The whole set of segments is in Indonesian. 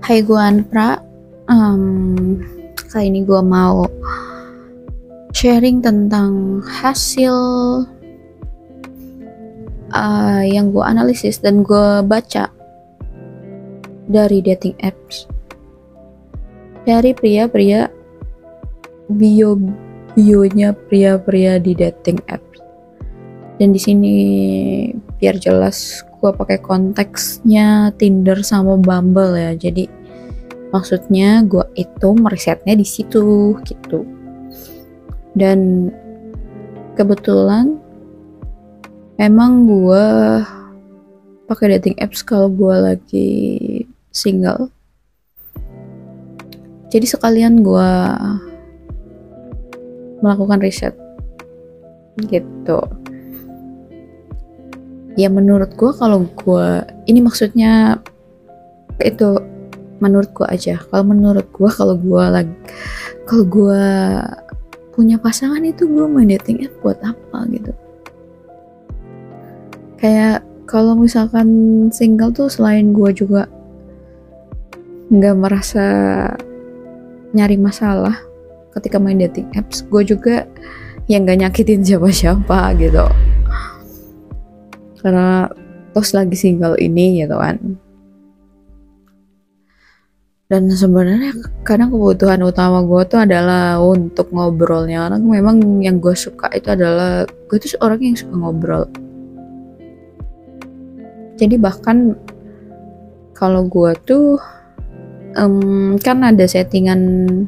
Hai, gue Anpra. Kali ini gue mau sharing tentang hasil yang gue analisis dan gue baca dari dating apps, dari pria-pria, bionya pria-pria di dating apps. Dan di sini biar jelas gue pakai konteksnya Tinder sama Bumble ya. Jadi maksudnya gue itu merisetnya di situ gitu. Dan kebetulan memang gue pakai dating apps kalau gue lagi single. Jadi sekalian gue melakukan riset gitu. Ya menurut gue kalau gue, ini maksudnya itu menurut gue aja. Kalau menurut gue kalau gue punya pasangan itu gue main dating app buat apa gitu. Kayak kalau misalkan single tuh selain gue juga nggak merasa nyari masalah ketika main dating apps, gue juga yang nggak nyakitin siapa-siapa gitu. Karena terus lagi single ini gitu kan. Dan sebenarnya kadang kebutuhan utama gue tuh adalah untuk ngobrolnya. Karena memang yang gue suka itu adalah gue tuh orang yang suka ngobrol. Jadi bahkan kalau gue tuh kan ada settingan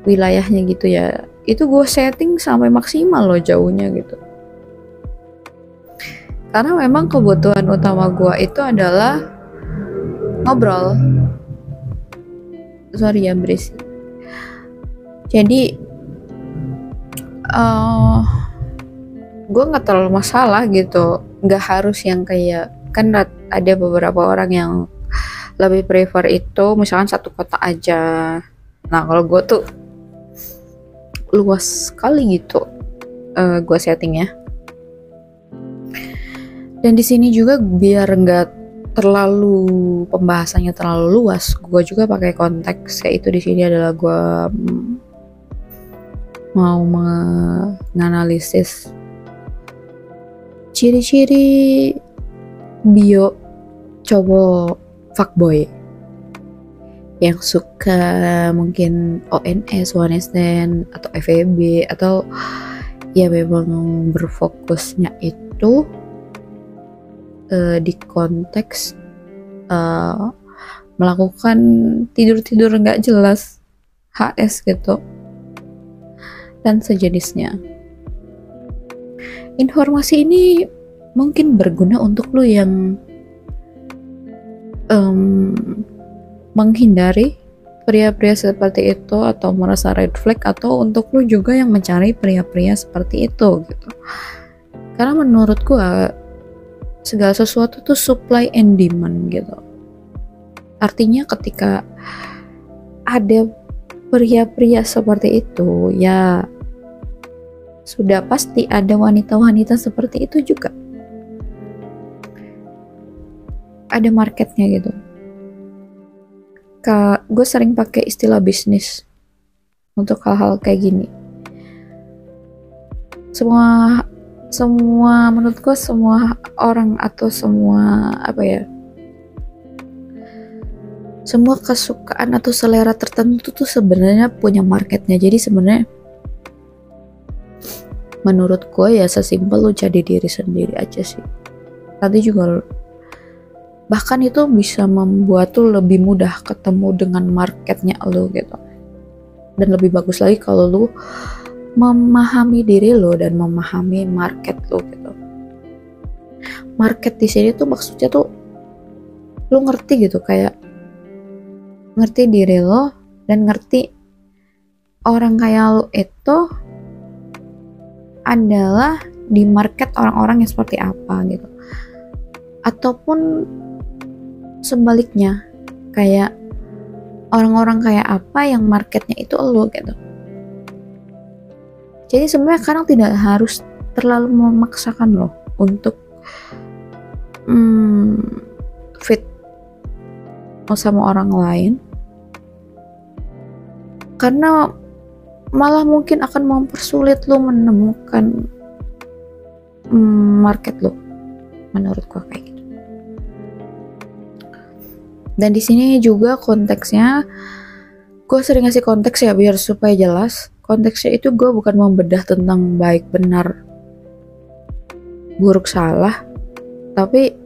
wilayahnya gitu ya. Itu gue setting sampai maksimal loh jauhnya gitu. Karena memang kebutuhan utama gue itu adalah ngobrol. Sorry ya berisik. Jadi gue nggak terlalu masalah gitu. Nggak harus yang kayak, kan ada beberapa orang yang lebih prefer itu misalkan satu kota aja. Nah kalau gue tuh luas sekali gitu gue settingnya. Dan di sini juga biar nggak terlalu pembahasannya terlalu luas, gue juga pakai konteks kayak itu. Di sini adalah gue mau menganalisis ciri-ciri bio cowok fuckboy yang suka mungkin ONS, one night stand, atau FWB, atau ya memang berfokusnya itu di konteks melakukan tidur-tidur nggak jelas, HS gitu, dan sejenisnya. Informasi ini mungkin berguna untuk lu yang menghindari pria-pria seperti itu atau merasa red flag, atau untuk lu juga yang mencari pria-pria seperti itu gitu. Karena menurut gua segala sesuatu tuh supply and demand gitu. Artinya ketika ada pria-pria seperti itu, ya sudah pasti ada wanita-wanita seperti itu juga. Ada marketnya gitu. Gue sering pakai istilah bisnis untuk hal-hal kayak gini. Semua menurutku semua orang atau semua semua kesukaan atau selera tertentu tuh sebenarnya punya marketnya. Jadi sebenarnya menurut gue ya sesimpel lu jadi diri sendiri aja sih. Nanti juga bahkan itu bisa membuat tuh lebih mudah ketemu dengan marketnya lu gitu. Dan lebih bagus lagi kalau lu memahami diri lo dan memahami market lo gitu. Market di sini tuh maksudnya tuh lo ngerti gitu, kayak ngerti diri lo dan ngerti orang kayak lo itu adalah di market orang-orang yang seperti apa gitu. Ataupun sebaliknya, kayak orang-orang kayak apa yang marketnya itu lo gitu. Jadi sebenarnya kadang tidak harus terlalu memaksakan lo untuk fit sama orang lain, karena malah mungkin akan mempersulit lo menemukan market lo, menurut gue kayak gitu. Dan di sini juga konteksnya, gue sering ngasih konteks ya biar supaya jelas. Konteksnya itu gue bukan membedah tentang baik benar, buruk salah, tapi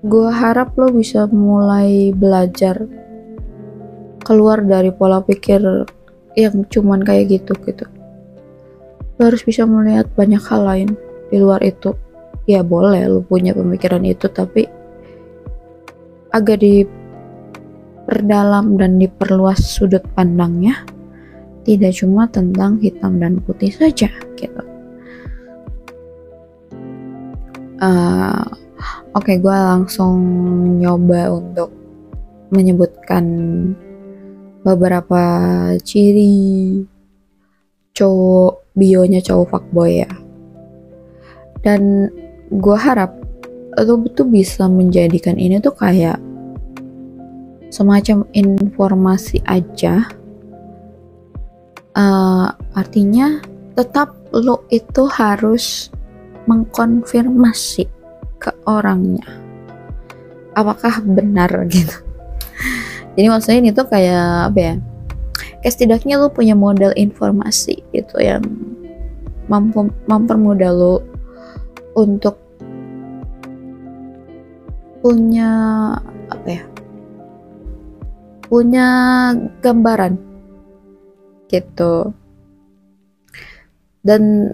gue harap lo bisa mulai belajar keluar dari pola pikir yang cuman kayak gitu. Lo harus bisa melihat banyak hal lain di luar itu. Ya boleh lo punya pemikiran itu, tapi agak diperdalam dan diperluas sudut pandangnya, tidak cuma tentang hitam dan putih saja gitu. Oke, gue langsung nyoba untuk menyebutkan beberapa ciri bionya cowok fuckboy ya. Dan gue harap lo tuh bisa menjadikan ini tuh kayak semacam informasi aja. Artinya tetap lo itu harus mengkonfirmasi ke orangnya apakah benar gitu. Jadi maksudnya ini tuh kayak apa ya, kayak setidaknya lo punya modal informasi gitu yang mempermudah lo untuk punya apa ya, punya gambaran gitu. Dan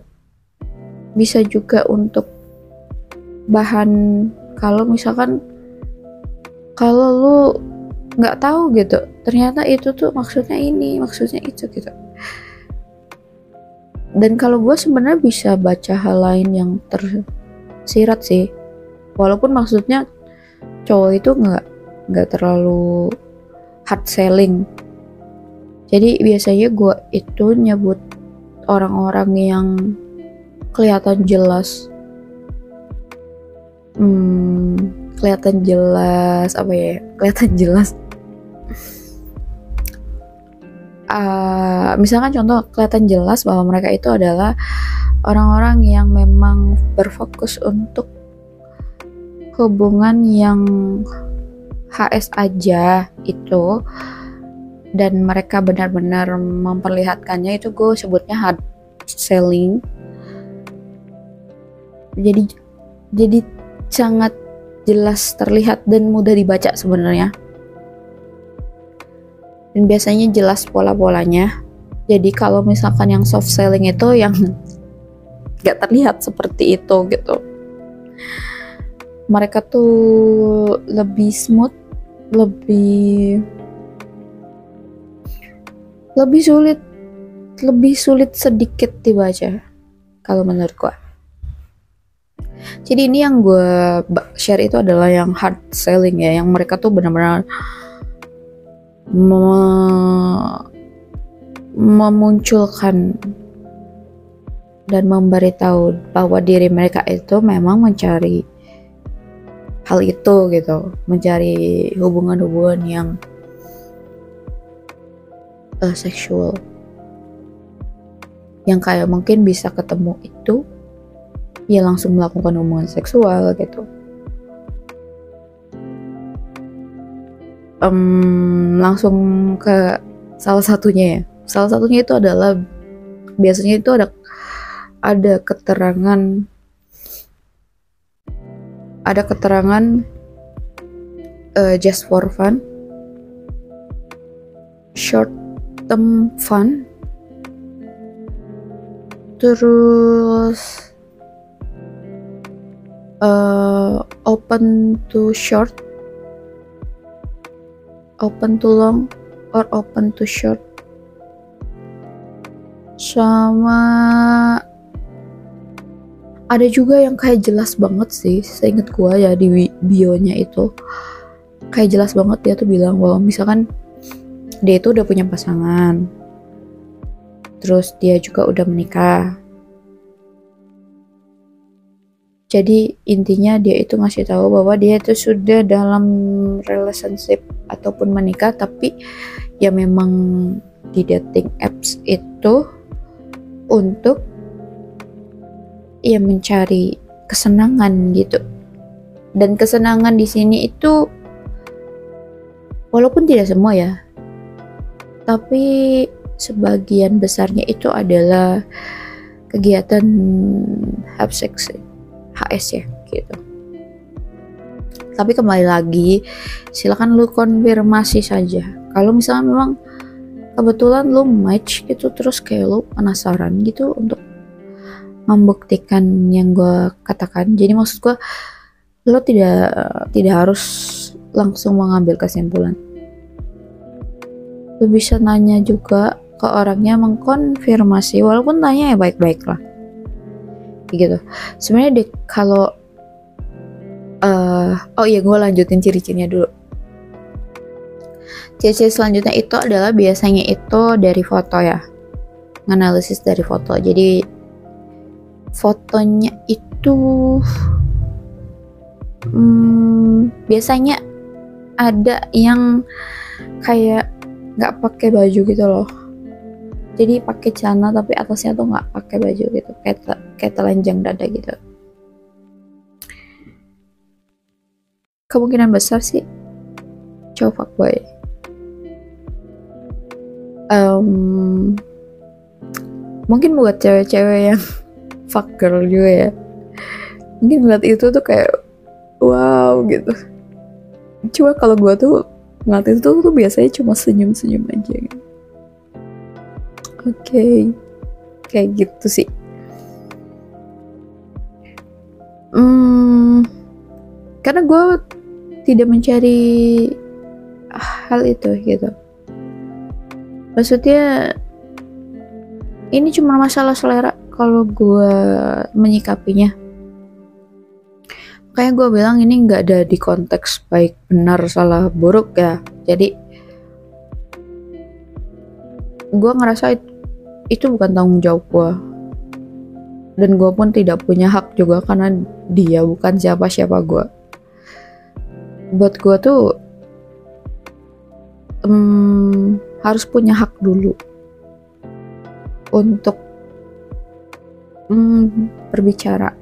bisa juga untuk bahan kalau misalkan kalau lu nggak tahu gitu, ternyata itu tuh maksudnya ini, maksudnya itu gitu. Dan kalau gue sebenarnya bisa baca hal lain yang tersirat sih, walaupun maksudnya cowok itu nggak terlalu hard selling. Jadi biasanya gue itu nyebut orang-orang yang kelihatan jelas, kelihatan jelas apa ya, kelihatan jelas. Misalkan contoh kelihatan jelas bahwa mereka itu adalah orang-orang yang memang berfokus untuk hubungan yang HS aja itu, dan mereka benar-benar memperlihatkannya, itu gue sebutnya hard selling. Jadi sangat jelas terlihat dan mudah dibaca sebenarnya. Dan biasanya jelas pola-polanya. Jadi kalau misalkan yang soft selling itu yang gak terlihat seperti itu gitu. Mereka tuh lebih smooth, lebih sulit sedikit dibaca kalau menurut gue. Jadi ini yang gue share itu adalah yang hard selling ya, yang mereka tuh benar-benar memunculkan dan memberitahu bahwa diri mereka itu memang mencari hal itu gitu, mencari hubungan-hubungan yang seksual, yang kayak mungkin bisa ketemu itu ya langsung melakukan hubungan seksual gitu. Langsung ke salah satunya ya. Salah satunya itu adalah biasanya itu ada keterangan just for fun, short term fun, terus open to short, open to long, or open to short, sama ada juga yang kayak jelas banget sih, seinget gue ya di bionya itu kayak jelas banget, dia tuh bilang bahwa misalkan dia itu udah punya pasangan, terus dia juga udah menikah, Jadi intinya dia itu ngasih tahu bahwa dia itu sudah dalam relationship ataupun menikah, tapi ya memang di dating apps itu untuk ya mencari kesenangan gitu. Dan kesenangan di sini itu walaupun tidak semua ya, tapi sebagian besarnya itu adalah kegiatan have sex, HS ya gitu. Tapi kembali lagi, silakan lu konfirmasi saja. Kalau misalnya memang kebetulan lu match gitu, terus kayak lu penasaran gitu untuk membuktikan yang gue katakan. Jadi maksud gue, lu tidak harus langsung mengambil kesimpulan. Lu bisa nanya juga ke orangnya, mengkonfirmasi, walaupun tanya ya baik-baik lah gitu. Sebenarnya deh kalau oh iya, gue lanjutin ciri-cirinya dulu. Ciri-ciri selanjutnya itu adalah biasanya itu dari foto ya, analisis dari foto. Jadi fotonya itu biasanya ada yang kayak nggak pakai baju gitu loh. Jadi pakai celana tapi atasnya tuh nggak pakai baju gitu, kayak telanjang dada gitu. Kemungkinan besar sih cowok fuckboy. Mungkin buat cewek-cewek yang fuck girl juga ya, mungkin ngeliat itu tuh kayak wow gitu. Cuma kalau gue tuh ngeliat itu tuh biasanya cuma senyum-senyum aja gitu. Oke, kayak gitu sih. Karena gue tidak mencari hal itu gitu. Maksudnya ini cuma masalah selera kalau gue menyikapinya. Kayak gue bilang, ini nggak ada di konteks baik benar salah buruk ya. Jadi gue ngerasa itu bukan tanggung jawab gue, dan gue pun tidak punya hak juga karena dia bukan siapa-siapa gue. Buat gue tuh harus punya hak dulu untuk berbicara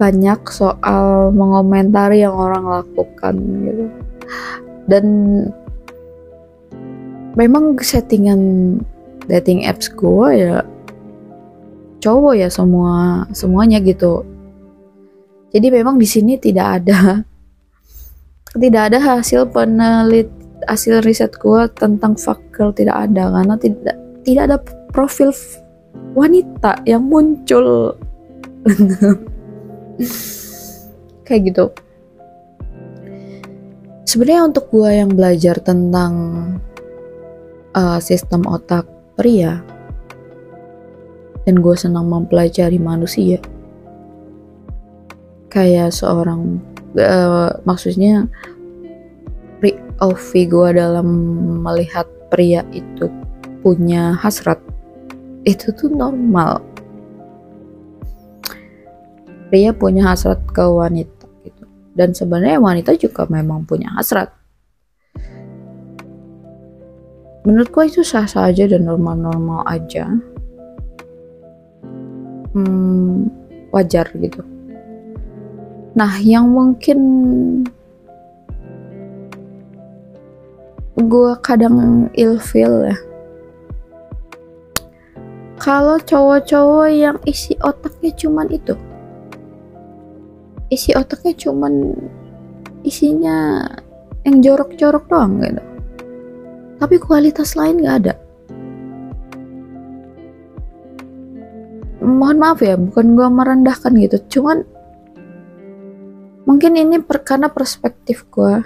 banyak soal mengomentari yang orang lakukan gitu. Dan memang settingan dating apps gue ya cowok ya, semuanya gitu. Jadi memang di sini tidak ada hasil riset gue tentang fuck girl, tidak ada, karena tidak ada profil wanita yang muncul kayak gitu. Sebenarnya untuk gue yang belajar tentang sistem otak pria, dan gue senang mempelajari manusia, kayak seorang maksudnya POV gue dalam melihat pria itu punya hasrat, itu tuh normal. Pria punya hasrat ke wanita gitu, dan sebenarnya wanita juga memang punya hasrat. Menurut gue itu sah-sah aja dan normal-normal aja, wajar gitu. Nah, yang mungkin gue kadang ilfeel ya, kalau cowok-cowok yang isi otaknya cuman itu, isinya yang jorok-jorok doang gitu, tapi kualitas lain gak ada. Mohon maaf ya, bukan gue merendahkan gitu, cuman mungkin ini karena perspektif gue.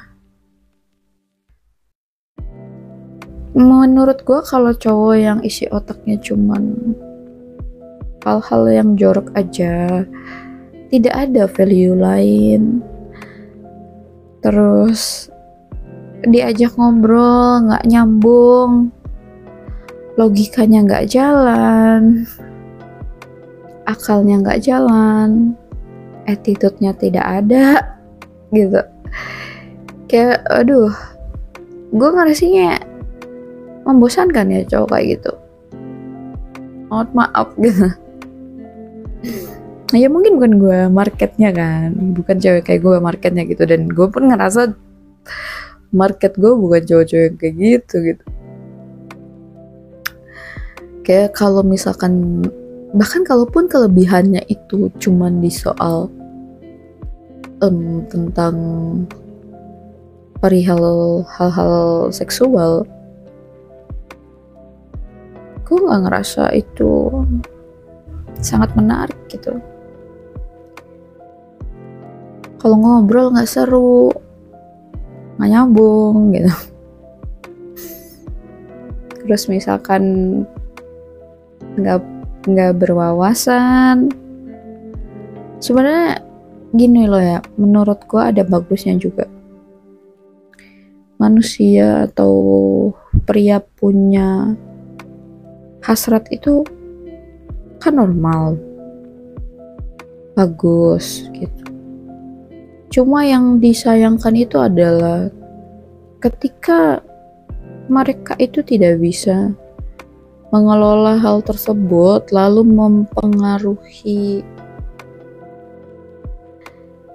Menurut gue kalau cowok yang isi otaknya cuman hal-hal yang jorok aja, tidak ada value lain, terus diajak ngobrol nggak nyambung, logikanya nggak jalan, akalnya nggak jalan, attitude-nya tidak ada gitu. Kayak aduh, gue ngerasanya membosankan ya cowok kayak gitu. Mohon maaf gitu. Ya mungkin bukan gue marketnya kan, bukan cewek kayak gue marketnya gitu, dan gue pun ngerasa market gue bukan cowok-cowok yang kayak gitu. Kayak kalau misalkan, bahkan kalaupun kelebihannya itu cuman di soal tentang perihal hal-hal seksual, gue nggak ngerasa itu sangat menarik gitu. Kalau ngobrol nggak seru, nggak nyambung gitu. Terus misalkan nggak berwawasan. Sebenarnya gini loh ya, menurut gue ada bagusnya juga. Manusia atau pria punya hasrat itu kan normal, bagus gitu. Cuma yang disayangkan itu adalah ketika mereka itu tidak bisa mengelola hal tersebut, lalu mempengaruhi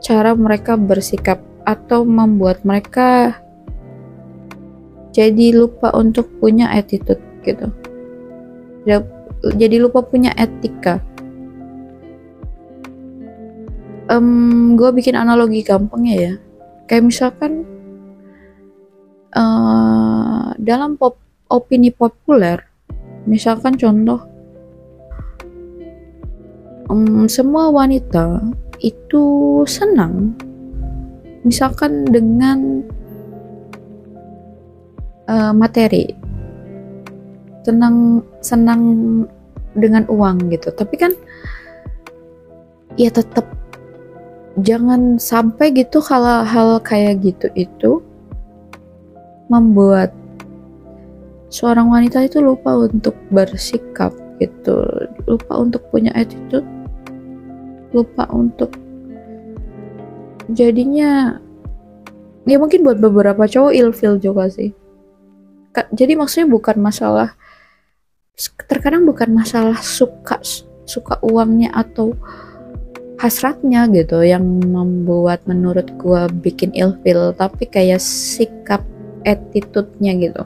cara mereka bersikap atau membuat mereka jadi lupa untuk punya attitude gitu. Jadi lupa punya etika. Gue bikin analogi gampangnya ya. Kayak misalkan dalam opini populer, misalkan contoh, semua wanita itu senang misalkan dengan materi, senang dengan uang gitu. Tapi kan ya tetap jangan sampai gitu hal-hal kayak gitu itu membuat seorang wanita itu lupa untuk bersikap gitu, lupa untuk punya attitude, lupa untuk jadinya ya mungkin buat beberapa cowok ilfil juga sih. Jadi maksudnya bukan masalah, terkadang bukan masalah suka uangnya atau hasratnya gitu yang membuat menurut gua bikin ilfil, tapi kayak sikap attitude-nya gitu.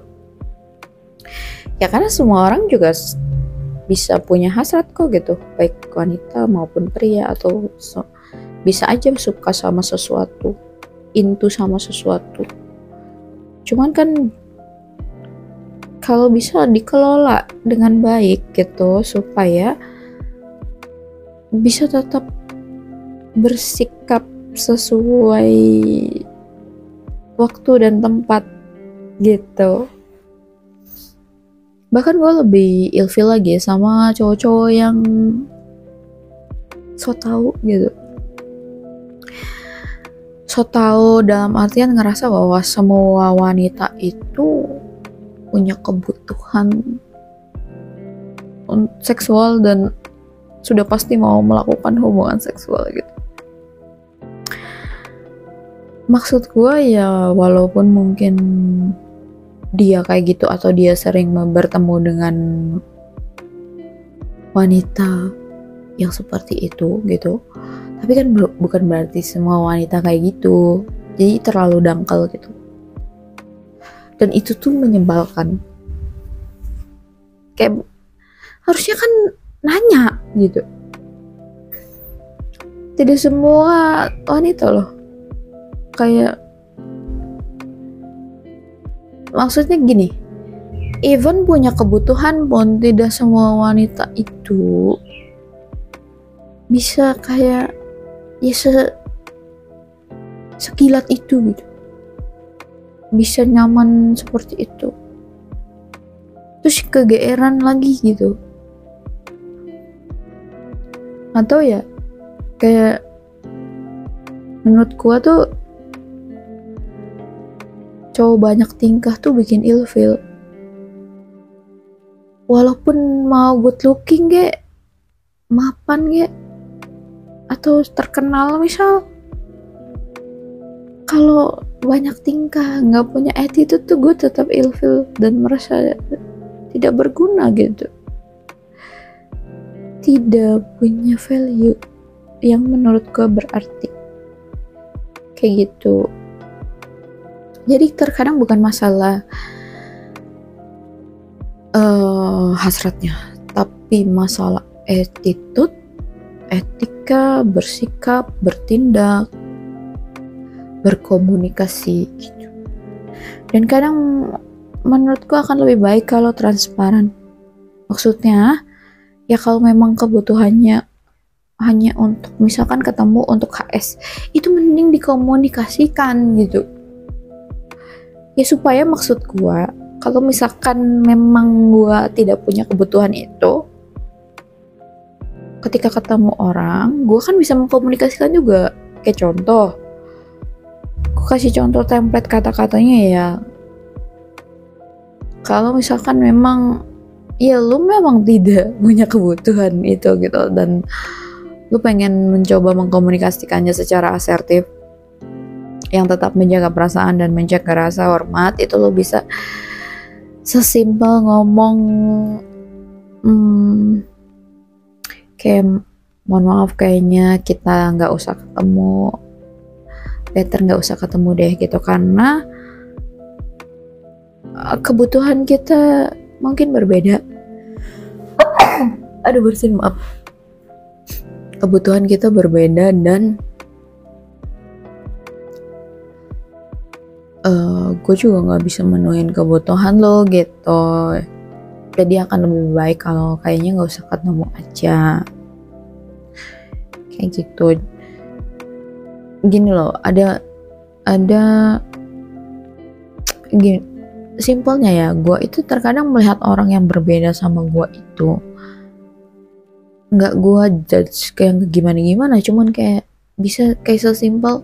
Ya karena semua orang juga bisa punya hasrat kok gitu, baik wanita maupun pria, atau bisa aja suka sama sesuatu, into sama sesuatu. Cuman kan kalau bisa dikelola dengan baik gitu supaya bisa tetap bersikap sesuai waktu dan tempat gitu. Bahkan gue lebih ilfil lagi sama cowok-cowok yang so tau gitu. So tau dalam artian ngerasa bahwa semua wanita itu punya kebutuhan seksual dan sudah pasti mau melakukan hubungan seksual gitu. Maksud gue ya walaupun mungkin dia kayak gitu atau dia sering bertemu dengan wanita yang seperti itu gitu, tapi kan bukan berarti semua wanita kayak gitu, jadi terlalu dangkal gitu, dan itu tuh menyebalkan. Kayak harusnya kan nanya gitu. Tidak semua wanita loh kayak, maksudnya gini, even punya kebutuhan pun tidak semua wanita itu bisa kayak ya sekilat itu gitu, bisa nyaman seperti itu, terus kegeeran lagi gitu. Atau ya kayak menurut gua tuh cowok banyak tingkah tuh bikin ilfil. Walaupun mau good looking mapan ya atau terkenal, misal kalau banyak tingkah, nggak punya attitude tuh gue tetap ilfil dan merasa tidak berguna gitu, tidak punya value yang menurut gue berarti kayak gitu. Jadi terkadang bukan masalah hasratnya, tapi masalah attitude, etika, bersikap, bertindak, berkomunikasi gitu. Dan kadang menurutku akan lebih baik kalau transparan. Maksudnya ya kalau memang kebutuhannya hanya untuk misalkan ketemu untuk HS, itu mending dikomunikasikan gitu. Ya supaya maksud gua, kalau misalkan memang gua tidak punya kebutuhan itu, ketika ketemu orang, gua kan bisa mengkomunikasikan juga. Kayak contoh, gua kasih contoh template kata-katanya ya. Kalau misalkan memang ya lu memang tidak punya kebutuhan itu gitu, dan lu pengen mencoba mengkomunikasikannya secara asertif yang tetap menjaga perasaan dan menjaga rasa hormat, itu lu bisa sesimpel ngomong kayak, mohon maaf kayaknya kita nggak usah ketemu, better nggak usah ketemu deh gitu, karena kebutuhan kita mungkin berbeda. Aduh bersin, maaf. Kebutuhan kita berbeda dan gue juga nggak bisa menuhin kebutuhan lo gitu. Jadi akan lebih baik kalau kayaknya nggak usah ketemu aja, kayak gitu. Gini loh, ada gini, simpelnya ya, gue itu terkadang melihat orang yang berbeda sama gue itu nggak gue judge kayak gimana, cuman kayak bisa kayak sesimpel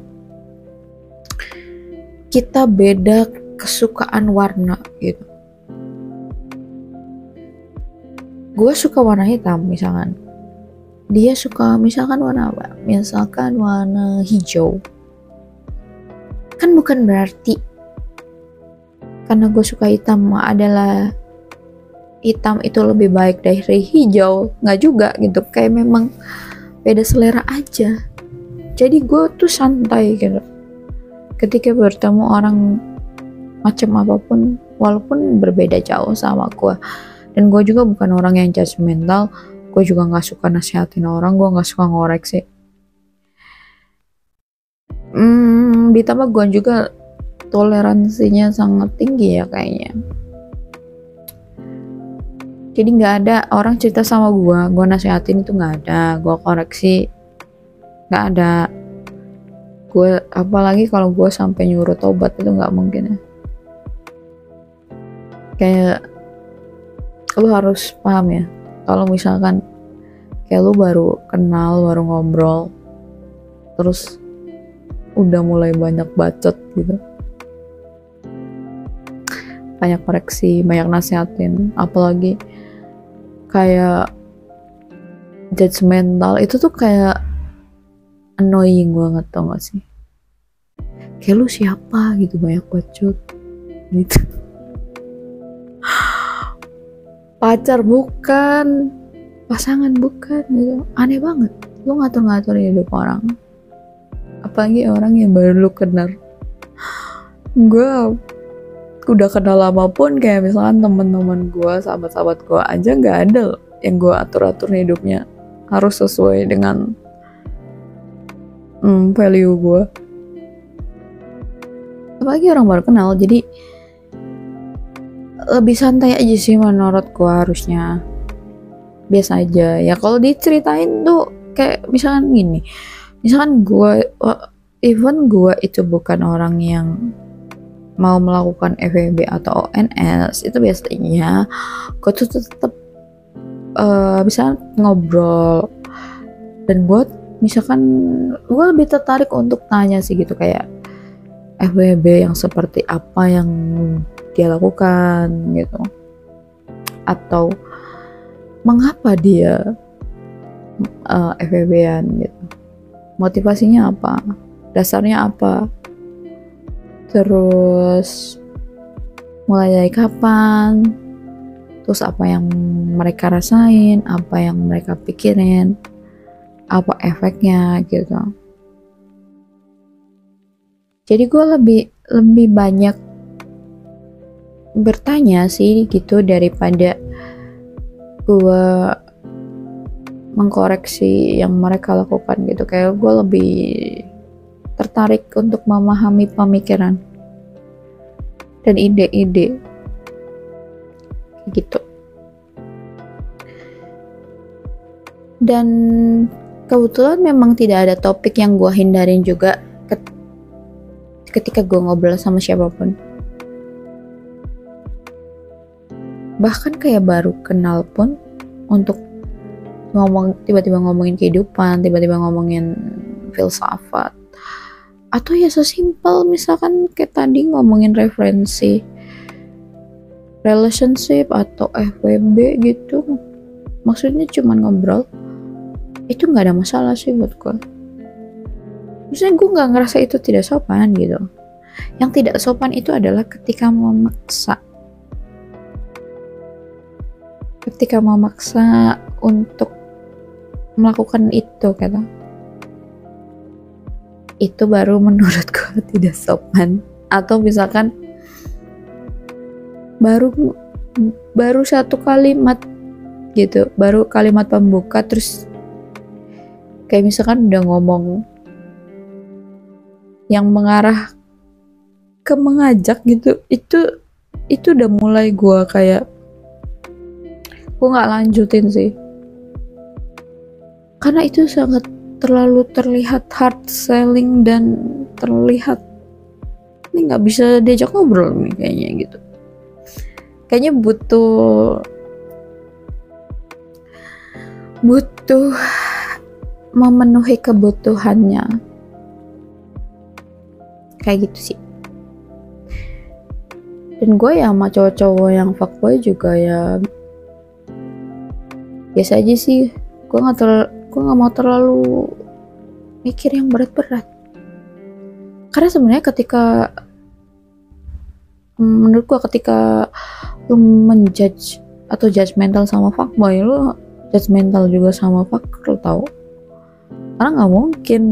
kita beda kesukaan warna gitu. Gue suka warna hitam misalkan, dia suka misalkan warna apa, misalkan warna hijau, kan bukan berarti karena gue suka hitam adalah hitam itu lebih baik dari hijau, nggak juga gitu. Kayak memang beda selera aja. Jadi gue tuh santai gitu ketika bertemu orang macam apapun, walaupun berbeda jauh sama gue. Dan gue juga bukan orang yang judgmental, gue juga nggak suka nasihatin orang, gue nggak suka ngoreksi. Ditambah gue juga toleransinya sangat tinggi ya kayaknya. Jadi nggak ada orang cerita sama gue nasihatin itu nggak ada, gue koreksi nggak ada. Gue apalagi kalau gue sampai nyuruh tobat itu nggak mungkin ya. Kayak lu harus paham ya, kalau misalkan kayak lu baru kenal, baru ngobrol, terus udah mulai banyak bacot gitu, banyak koreksi, banyak nasihatin, apalagi kayak judgmental, itu tuh kayak annoying banget, tau gak sih? Kayak lu siapa gitu, banyak bacot gitu. Pacar bukan, pasangan bukan gitu, aneh banget. Lu ngatur-ngatur hidup orang, apalagi orang yang baru lu kenal. Gue udah kenal lama pun kayak misalkan teman-teman gue, sahabat-sahabat gue aja nggak ada loh yang gue atur-atur hidupnya harus sesuai dengan value gue, apalagi orang baru kenal. Jadi lebih santai aja sih menurut gue, harusnya biasa aja ya. Kalau diceritain tuh kayak misalkan gini, misalkan gue, even gue itu bukan orang yang mau melakukan FWB atau ONS, itu biasanya gue tuh tetap bisa ngobrol, dan gue misalkan gue lebih tertarik untuk tanya sih gitu, kayak FWB yang seperti apa yang dia lakukan gitu, atau mengapa dia FWB-an gitu. Motivasinya apa, dasarnya apa, terus mulai dari kapan, terus apa yang mereka rasain, apa yang mereka pikirin, apa efeknya gitu. Jadi gue lebih banyak bertanya sih gitu daripada gue mengkoreksi yang mereka lakukan gitu. Kayak gue lebih tertarik untuk memahami pemikiran dan ide-ide gitu. Dan kebetulan memang tidak ada topik yang gue hindarin juga ketika gue ngobrol sama siapapun. Bahkan kayak baru kenal pun, untuk tiba-tiba ngomongin kehidupan, tiba-tiba ngomongin filsafat, atau ya sesimpel misalkan kayak tadi ngomongin referensi relationship atau FWB gitu, maksudnya cuman ngobrol, itu nggak ada masalah sih buat gue. Maksudnya gue nggak ngerasa itu tidak sopan gitu. Yang tidak sopan itu adalah ketika memaksa untuk melakukan itu gitu. Itu baru menurut gue tidak sopan. Atau misalkan baru satu kalimat gitu, baru kalimat pembuka terus kayak misalkan udah ngomong yang mengarah ke mengajak gitu, itu udah mulai gue kayak gue nggak lanjutin sih, karena itu sangat terlalu terlihat hard selling dan terlihat ini nggak bisa diajak ngobrol nih kayaknya gitu. Kayaknya butuh memenuhi kebutuhannya kayak gitu sih. Dan gue ya sama cowok-cowok yang fuckboy juga ya biasa aja sih. Gue nggak mau terlalu mikir yang berat-berat, karena sebenarnya menurut gue ketika lu menjudge atau judgmental sama fuckboy, lu judgmental juga sama fuckgirl tau. Karena nggak mungkin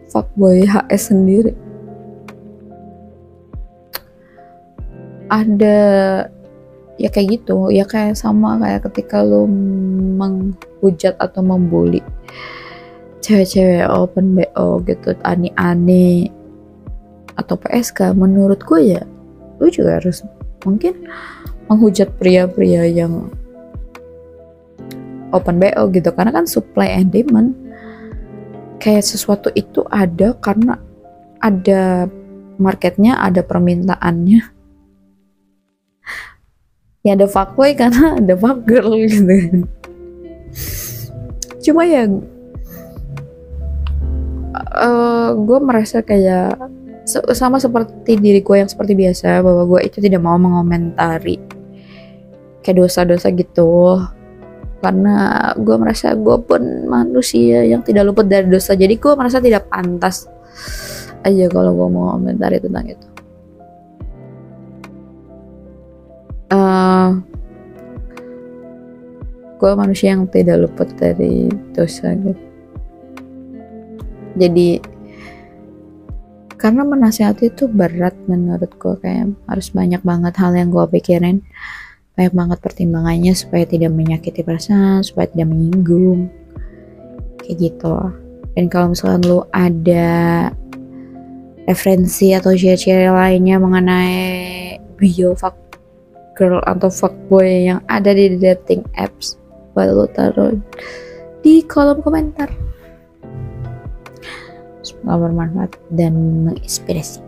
fuckboy HS sendiri. Ada ya kayak gitu, ya kayak sama kayak ketika lu menghujat atau membuli cewek-cewek open BO gitu, ani-ani atau PSK. Menurut gue ya lu juga harus mungkin menghujat pria-pria yang open BO gitu, karena kan supply and demand. Kayak sesuatu itu ada karena ada marketnya, ada permintaannya. Ya ada fuckboy karena ada fuckgirl gitu. Cuma ya gue merasa kayak sama seperti diri gue yang seperti biasa, bahwa gue itu tidak mau mengomentari kayak dosa-dosa gitu, karena gue merasa gue pun manusia yang tidak luput dari dosa. Jadi gue merasa tidak pantas aja kalau gue mau komentari tentang itu. Gue manusia yang tidak luput dari dosa gitu. Jadi karena menasihati itu berat menurut gue, kayak harus banyak banget hal yang gue pikirin, banyak banget pertimbangannya supaya tidak menyakiti perasaan, supaya tidak menyinggung kayak gitu. Dan kalau misalkan lu ada referensi atau share-share lainnya mengenai bio fuck girl atau fuckboy yang ada di dating apps, boleh lu taruh di kolom komentar. Semoga bermanfaat dan menginspirasi.